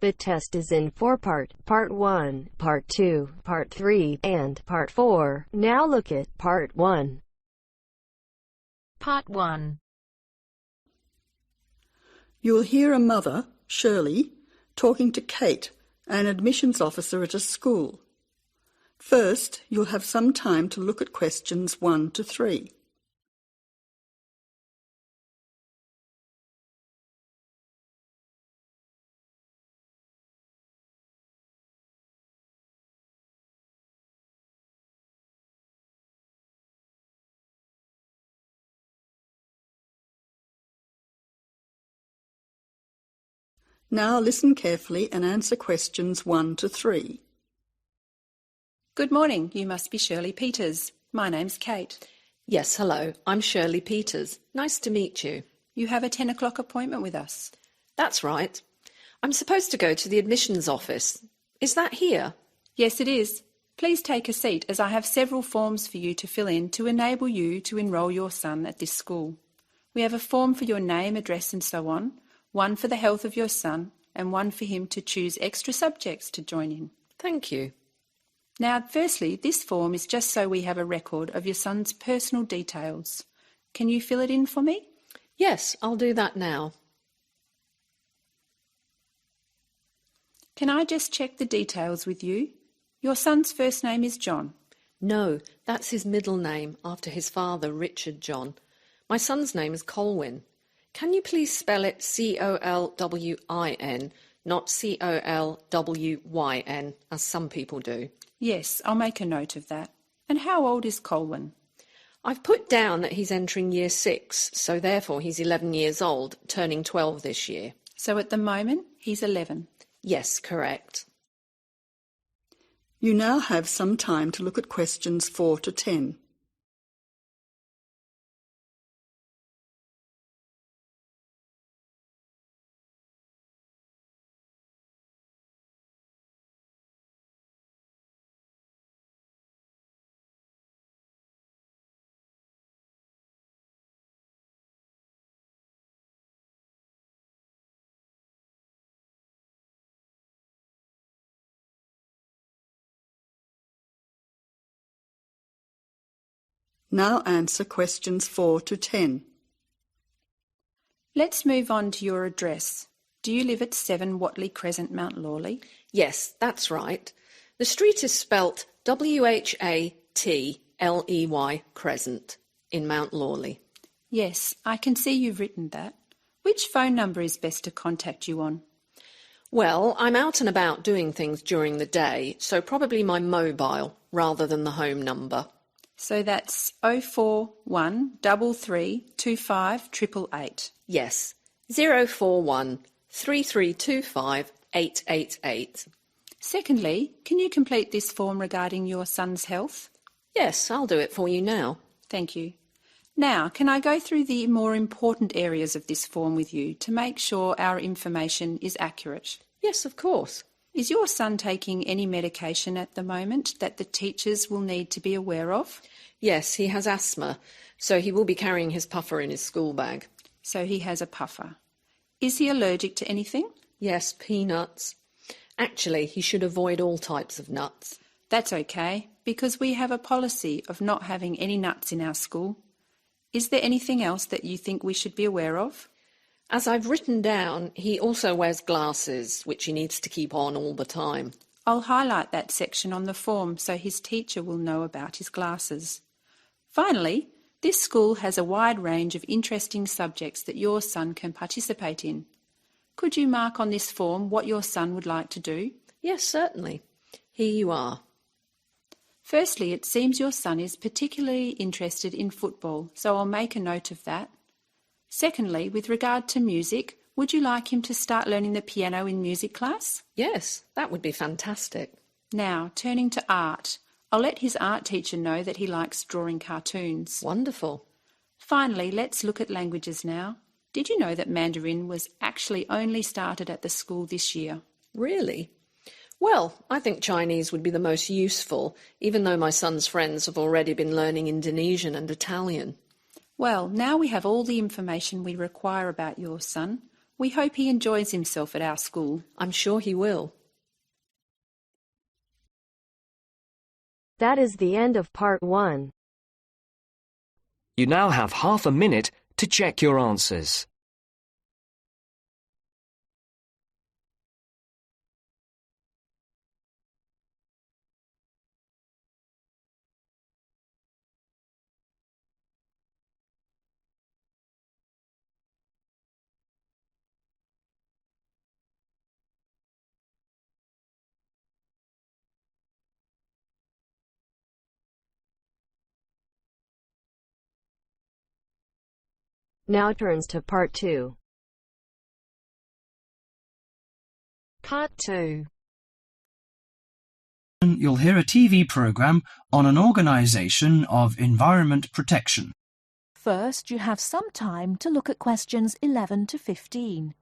The test is in 4 parts, Part 1, Part 2, Part 3, and Part 4. Now look at Part 1. Part 1. You'll hear a mother, Shirley, talking to Kate, an admissions officer at a school. First, you'll have some time to look at questions 1 to 3. Now listen carefully and answer questions 1 to 3. Good morning. You must be Shirley Peters. My name's Kate. Yes, hello. I'm Shirley Peters. Nice to meet you. You have a 10 o'clock appointment with us. That's right. I'm supposed to go to the admissions office. Is that here? Yes, it is. Please take a seat as I have several forms for you to fill in to enable you to enrol your son at this school. We have a form for your name, address and so on, one for the health of your son, and one for him to choose extra subjects to join in. Thank you. Now, firstly, this form is just so we have a record of your son's personal details. Can you fill it in for me? Yes, I'll do that now. Can I just check the details with you? Your son's first name is John. No, that's his middle name after his father, Richard John. My son's name is Colwyn. Can you please spell it Colwyn, not Colwyn, as some people do? Yes, I'll make a note of that. And how old is Colwyn? I've put down that he's entering year 6, so therefore he's 11 years old, turning 12 this year. So at the moment, he's 11. Yes, correct. You now have some time to look at questions 4 to 10. Now answer questions 4 to 10. Let's move on to your address. Do you live at 7 Watley Crescent, Mount Lawley? Yes, that's right. The street is spelt Whatley Crescent in Mount Lawley. Yes, I can see you've written that. Which phone number is best to contact you on? Well, I'm out and about doing things during the day, so probably my mobile rather than the home number. So that's 041 3325 888. Yes, 041 3325 888. Secondly, can you complete this form regarding your son's health? Yes, I'll do it for you now. Thank you. Now, can I go through the more important areas of this form with you to make sure our information is accurate? Yes, of course. Is your son taking any medication at the moment that the teachers will need to be aware of? Yes, he has asthma, so he will be carrying his puffer in his school bag. So he has a puffer. Is he allergic to anything? Yes, peanuts. Actually, he should avoid all types of nuts. That's okay, because we have a policy of not having any nuts in our school. Is there anything else that you think we should be aware of? As I've written down, he also wears glasses, which he needs to keep on all the time. I'll highlight that section on the form so his teacher will know about his glasses. Finally, this school has a wide range of interesting subjects that your son can participate in. Could you mark on this form what your son would like to do? Yes, certainly. Here you are. Firstly, it seems your son is particularly interested in football, so I'll make a note of that. Secondly, with regard to music, would you like him to start learning the piano in music class? Yes, that would be fantastic. Now, turning to art, I'll let his art teacher know that he likes drawing cartoons. Wonderful. Finally, let's look at languages now. Did you know that Mandarin was actually only started at the school this year? Really? Well, I think Chinese would be the most useful, even though my son's friends have already been learning Indonesian and Italian. Well, now we have all the information we require about your son. We hope he enjoys himself at our school. I'm sure he will. That is the end of part 1. You now have half a minute to check your answers. Now turns to part 2. Part 2. You'll hear a TV program on an organisation of environment protection. First, you have some time to look at questions 11 to 15.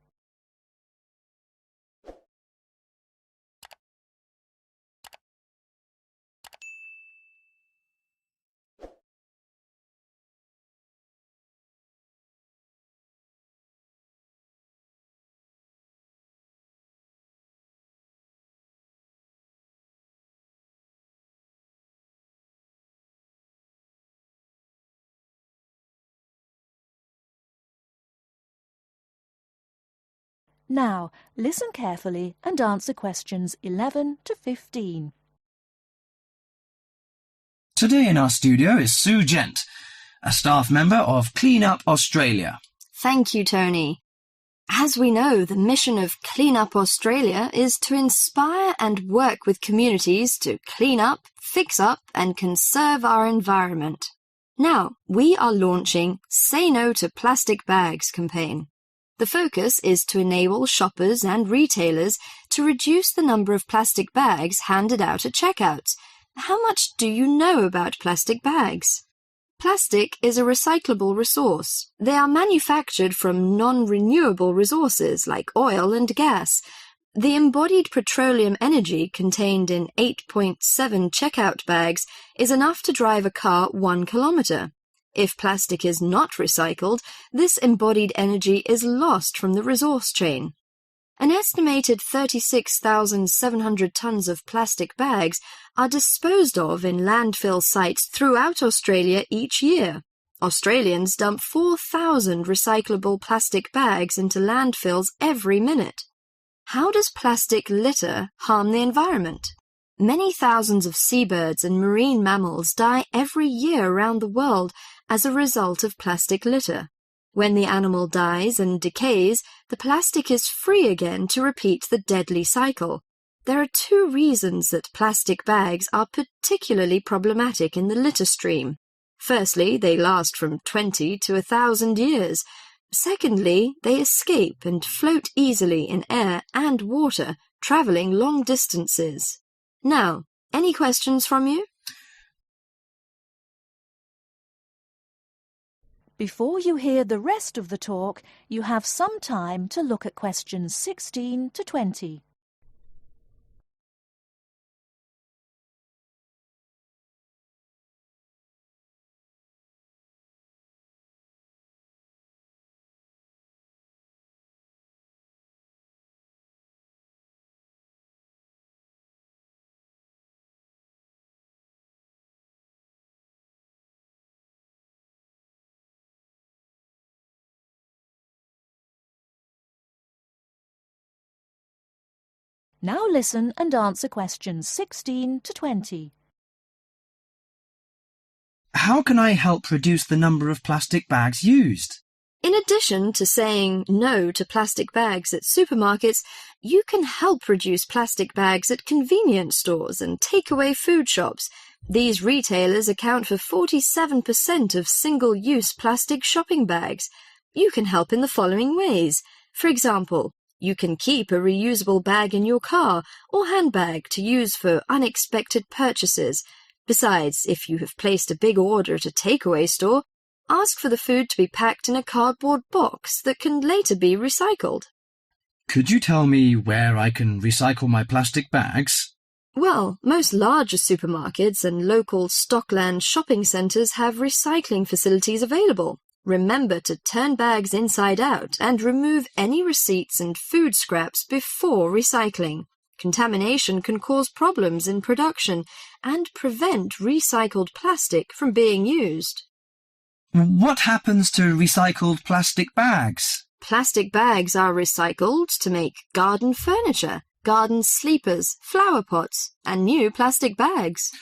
Now, listen carefully and answer questions 11 to 15. Today in our studio is Sue Gent, a staff member of Clean Up Australia. Thank you, Tony. As we know, the mission of Clean Up Australia is to inspire and work with communities to clean up, fix up and conserve our environment. Now, we are launching Say No to Plastic Bags campaign. The focus is to enable shoppers and retailers to reduce the number of plastic bags handed out at checkouts. How much do you know about plastic bags? Plastic is a recyclable resource. They are manufactured from non-renewable resources like oil and gas. The embodied petroleum energy contained in 8.7 checkout bags is enough to drive a car 1 kilometre. If plastic is not recycled, this embodied energy is lost from the resource chain. An estimated 36,700 tonnes of plastic bags are disposed of in landfill sites throughout Australia each year. Australians dump 4,000 recyclable plastic bags into landfills every minute. How does plastic litter harm the environment? Many thousands of seabirds and marine mammals die every year around the world as a result of plastic litter. When the animal dies and decays, the plastic is free again to repeat the deadly cycle. There are 2 reasons that plastic bags are particularly problematic in the litter stream. Firstly, they last from 20 to 1,000 years. Secondly, they escape and float easily in air and water, travelling long distances. Now, any questions from you? Before you hear the rest of the talk, you have some time to look at questions 16 to 20. Now listen and answer questions 16 to 20. How can I help reduce the number of plastic bags used? In addition to saying no to plastic bags at supermarkets, you can help reduce plastic bags at convenience stores and takeaway food shops. These retailers account for 47% of single-use plastic shopping bags. You can help in the following ways. For example, you can keep a reusable bag in your car or handbag to use for unexpected purchases. Besides, if you have placed a big order at a takeaway store, ask for the food to be packed in a cardboard box that can later be recycled. Could you tell me where I can recycle my plastic bags? Well, most larger supermarkets and local Stockland shopping centres have recycling facilities available. Remember to turn bags inside out and remove any receipts and food scraps before recycling. Contamination can cause problems in production and prevent recycled plastic from being used. What happens to recycled plastic bags? Plastic bags are recycled to make garden furniture, garden sleepers, flower pots, and new plastic bags.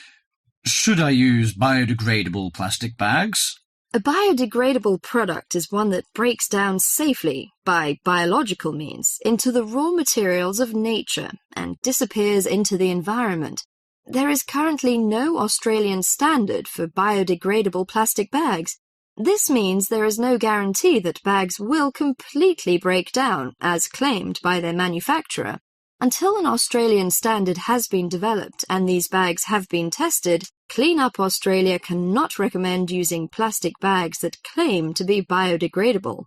Should I use biodegradable plastic bags? A biodegradable product is one that breaks down safely, by biological means, into the raw materials of nature and disappears into the environment. There is currently no Australian standard for biodegradable plastic bags. This means there is no guarantee that bags will completely break down, as claimed by their manufacturer. Until an Australian standard has been developed and these bags have been tested, Clean Up Australia cannot recommend using plastic bags that claim to be biodegradable.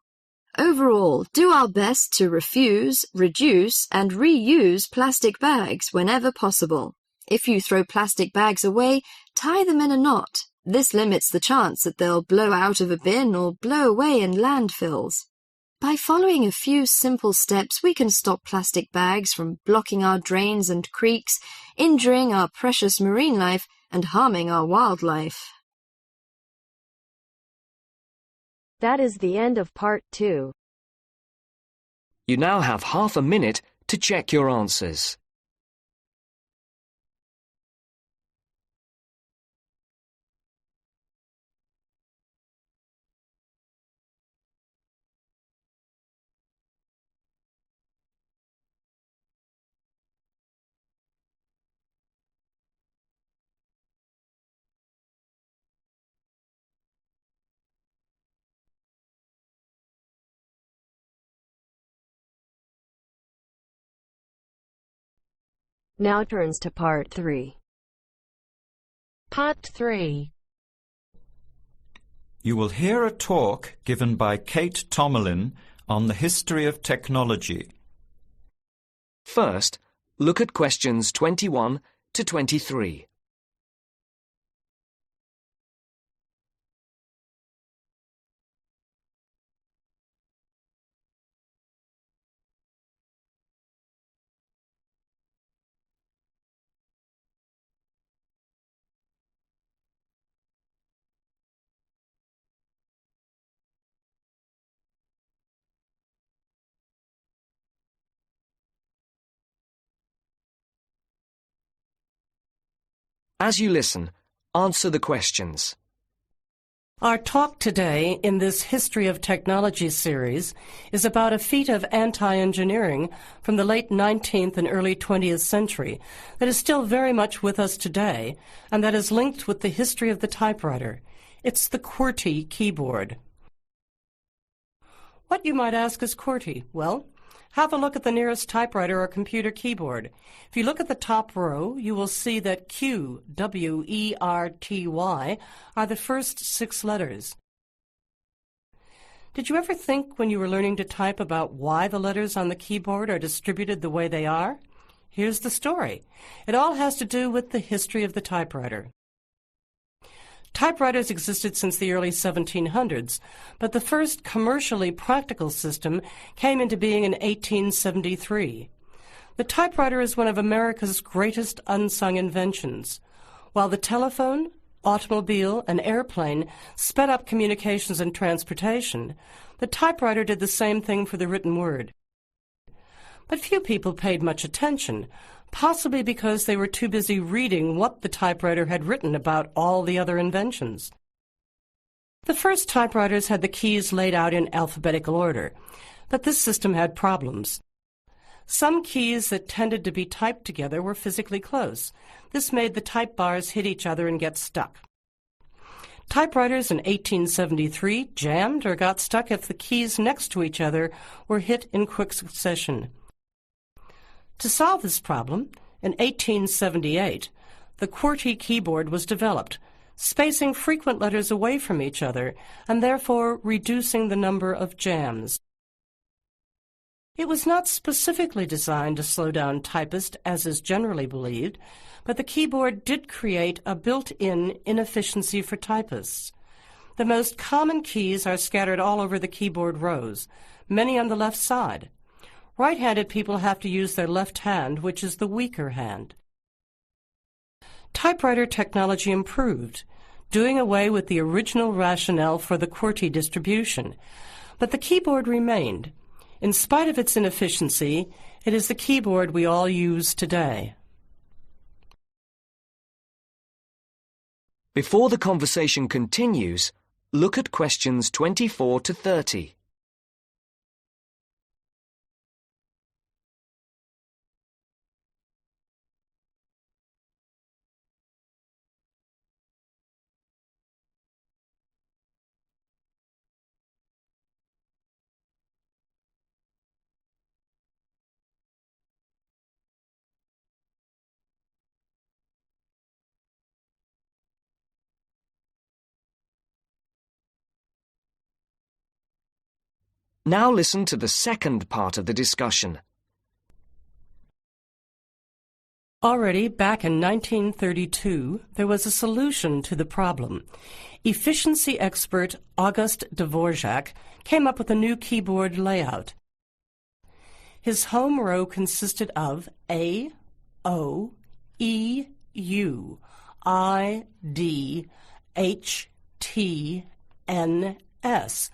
Overall, do our best to refuse, reduce, and reuse plastic bags whenever possible. If you throw plastic bags away, tie them in a knot. This limits the chance that they'll blow out of a bin or blow away in landfills. By following a few simple steps, we can stop plastic bags from blocking our drains and creeks, injuring our precious marine life, and harming our wildlife. That is the end of part 2. You now have half a minute to check your answers. Now turns to part 3. Part 3. You will hear a talk given by Kate Tomerlin on the history of technology. First, look at questions 21 to 23. As you listen, answer the questions. Our talk today in this History of Technology series is about a feat of anti-engineering from the late 19th and early 20th century that is still very much with us today and that is linked with the history of the typewriter. It's the QWERTY keyboard. What, you might ask, is QWERTY? Well, have a look at the nearest typewriter or computer keyboard. If you look at the top row, you will see that Q, W-E-R-T-Y, are the first 6 letters. Did you ever think when you were learning to type about why the letters on the keyboard are distributed the way they are? Here's the story. It all has to do with the history of the typewriter. Typewriters existed since the early 1700s, but the first commercially practical system came into being in 1873. The typewriter is one of America's greatest unsung inventions. While the telephone, automobile, and airplane sped up communications and transportation, the typewriter did the same thing for the written word. But few people paid much attention, possibly because they were too busy reading what the typewriter had written about all the other inventions. The first typewriters had the keys laid out in alphabetical order, but this system had problems. Some keys that tended to be typed together were physically close. This made the type bars hit each other and get stuck. Typewriters in 1873 jammed or got stuck if the keys next to each other were hit in quick succession. To solve this problem, in 1878, the QWERTY keyboard was developed, spacing frequent letters away from each other and therefore reducing the number of jams. It was not specifically designed to slow down typists, as is generally believed, but the keyboard did create a built-in inefficiency for typists. The most common keys are scattered all over the keyboard rows, many on the left side. Right-handed people have to use their left hand, which is the weaker hand. Typewriter technology improved, doing away with the original rationale for the QWERTY distribution, but the keyboard remained. In spite of its inefficiency, it is the keyboard we all use today. Before the conversation continues, look at questions 24 to 30. Now listen to the second part of the discussion. Already back in 1932, there was a solution to the problem. Efficiency expert August Dvorak came up with a new keyboard layout. His home row consisted of A, O, E, U, I, D, H, T, N, S,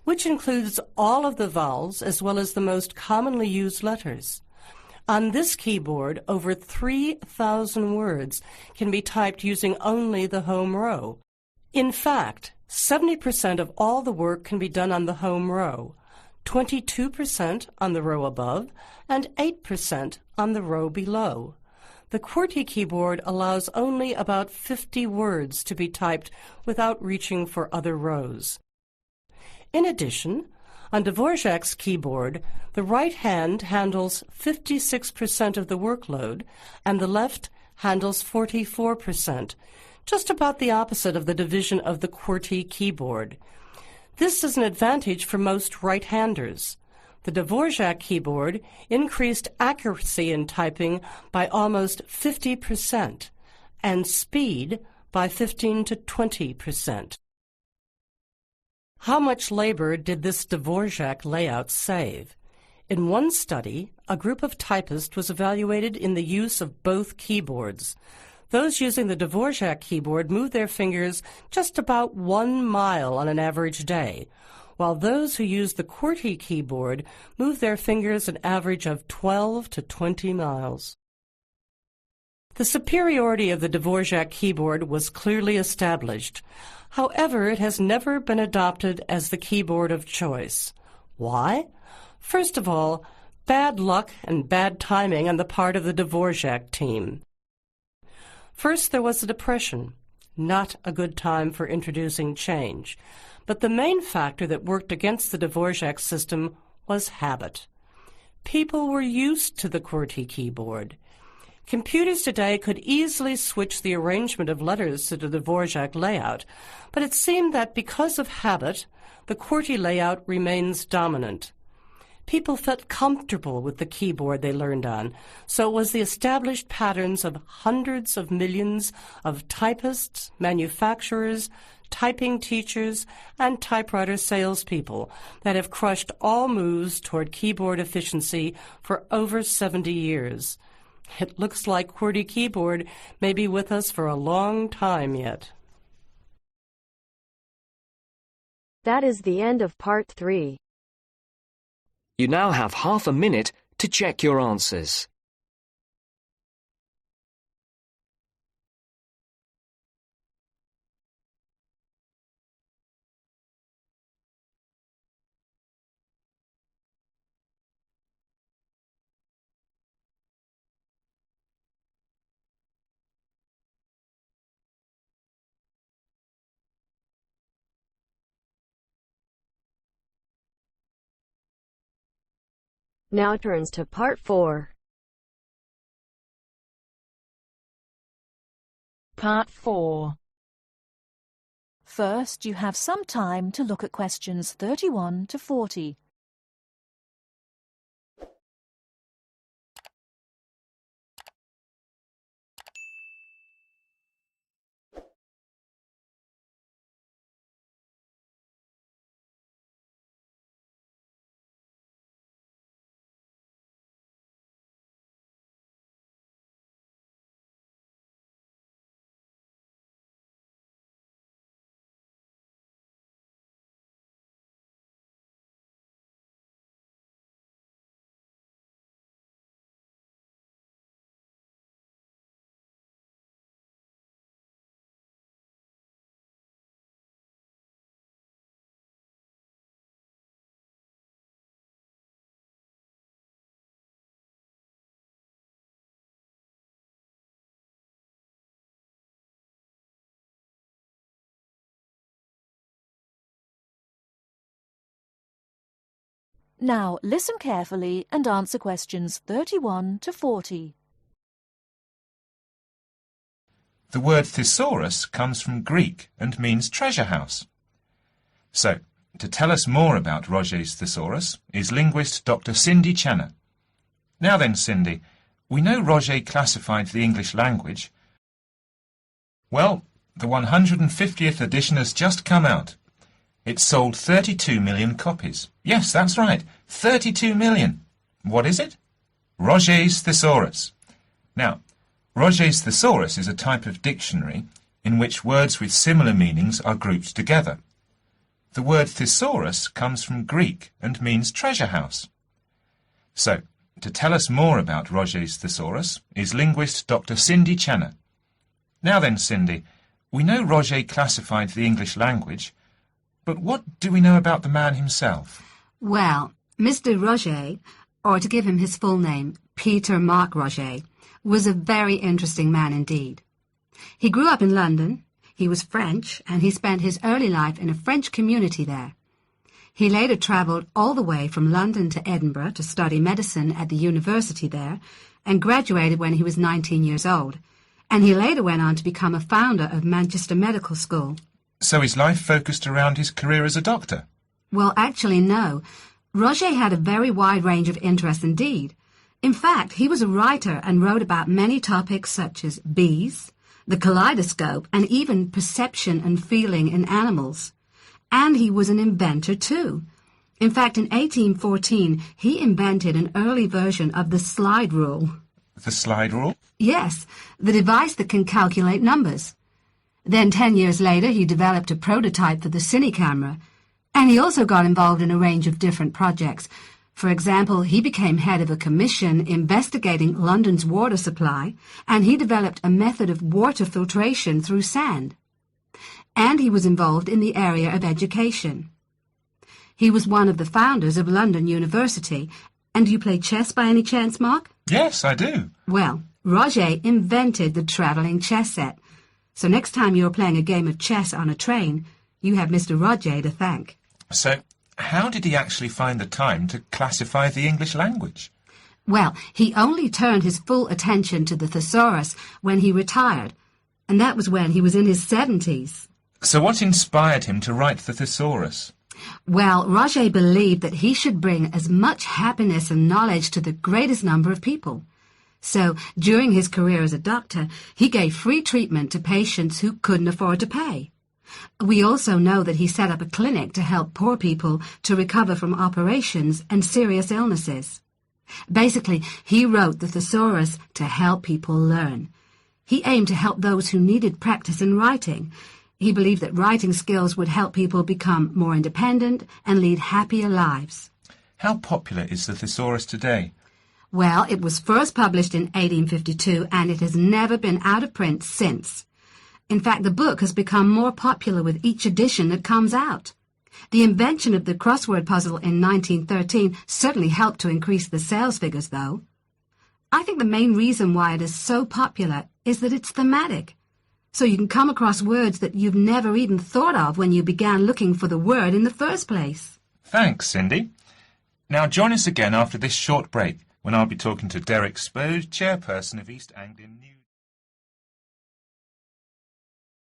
which includes all of the vowels as well as the most commonly used letters. On this keyboard, over 3,000 words can be typed using only the home row. In fact, 70% of all the work can be done on the home row, 22% on the row above, and 8% on the row below. The QWERTY keyboard allows only about 50 words to be typed without reaching for other rows. In addition, on Dvorak's keyboard, the right hand handles 56% of the workload and the left handles 44%, just about the opposite of the division of the QWERTY keyboard. This is an advantage for most right-handers. The Dvorak keyboard increased accuracy in typing by almost 50% and speed by 15 to 20%. How much labor did this Dvorak layout save? In one study, a group of typists was evaluated in the use of both keyboards. Those using the Dvorak keyboard moved their fingers just about 1 mile on an average day, while those who used the QWERTY keyboard moved their fingers an average of 12 to 20 miles. The superiority of the Dvorak keyboard was clearly established. However, it has never been adopted as the keyboard of choice. Why? First of all, bad luck and bad timing on the part of the Dvorak team. First, there was the Depression. Not a good time for introducing change. But the main factor that worked against the Dvorak system was habit. People were used to the QWERTY keyboard. Computers today could easily switch the arrangement of letters to the Dvorak layout, but it seemed that because of habit, the QWERTY layout remains dominant. People felt comfortable with the keyboard they learned on, so it was the established patterns of hundreds of millions of typists, manufacturers, typing teachers, and typewriter salespeople that have crushed all moves toward keyboard efficiency for over 70 years. It looks like QWERTY keyboard may be with us for a long time yet. That is the end of part 3. You now have half a minute to check your answers. Now turns to part 4. Part 4. First, you have some time to look at questions 31 to 40. Now listen carefully and answer questions 31 to 40. The word thesaurus comes from Greek and means treasure house. So, to tell us more about Roget's thesaurus is linguist Dr. Cindy Channer. Now then, Cindy, we know Roget classified the English language. Well, the 150th edition has just come out. It sold 32 million copies. Yes, that's right, 32 million. What is it? Roget's thesaurus. Now, Roget's thesaurus is a type of dictionary in which words with similar meanings are grouped together. The word thesaurus comes from Greek and means treasure house. So, to tell us more about Roget's thesaurus is linguist Dr. Cindy Channer. Now then, Cindy, we know Roget classified the English language, but what do we know about the man himself? Well, Mr. Roget, or to give him his full name, Peter Mark Roget, was a very interesting man indeed. He grew up in London, he was French, and he spent his early life in a French community there. He later travelled all the way from London to Edinburgh to study medicine at the university there, and graduated when he was 19 years old, and he later went on to become a founder of Manchester Medical School. So his life focused around his career as a doctor? Well, actually, no. Roget had a very wide range of interests indeed. In fact, he was a writer and wrote about many topics such as bees, the kaleidoscope, and even perception and feeling in animals. And he was an inventor too. In fact, in 1814, he invented an early version of the slide rule. The slide rule? Yes, the device that can calculate numbers. Then 10 years later, he developed a prototype for the cine camera, and he also got involved in a range of different projects. For example, he became head of a commission investigating London's water supply, and he developed a method of water filtration through sand. And he was involved in the area of education. He was one of the founders of London University. And do you play chess by any chance, Mark? Yes, I do. Well, Roget invented the travelling chess set. So next time you're playing a game of chess on a train, you have Mr. Roget to thank. So, how did he actually find the time to classify the English language? Well, he only turned his full attention to the thesaurus when he retired, and that was when he was in his 70s. So what inspired him to write the thesaurus? Well, Roget believed that he should bring as much happiness and knowledge to the greatest number of people. So, during his career as a doctor, he gave free treatment to patients who couldn't afford to pay. We also know that he set up a clinic to help poor people to recover from operations and serious illnesses. Basically, he wrote the thesaurus to help people learn. He aimed to help those who needed practice in writing. He believed that writing skills would help people become more independent and lead happier lives. How popular is the thesaurus today? Well, it was first published in 1852 and it has never been out of print since. In fact, the book has become more popular with each edition that comes out. The invention of the crossword puzzle in 1913 certainly helped to increase the sales figures, though. I think the main reason why it is so popular is that it's thematic. So you can come across words that you've never even thought of when you began looking for the word in the first place. Thanks, Cindy. Now join us again after this short break, when I'll be talking to Derek Spode, chairperson of East Anglian News.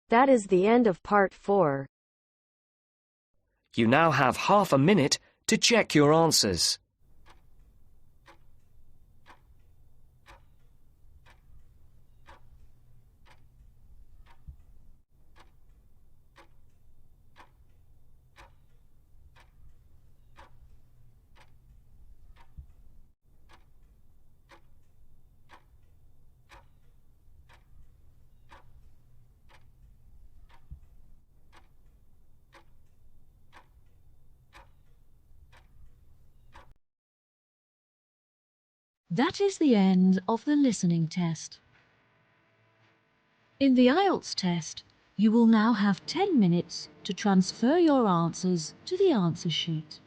That is the end of part 4. You now have half a minute to check your answers. That is the end of the listening test. In the IELTS test, you will now have 10 minutes to transfer your answers to the answer sheet.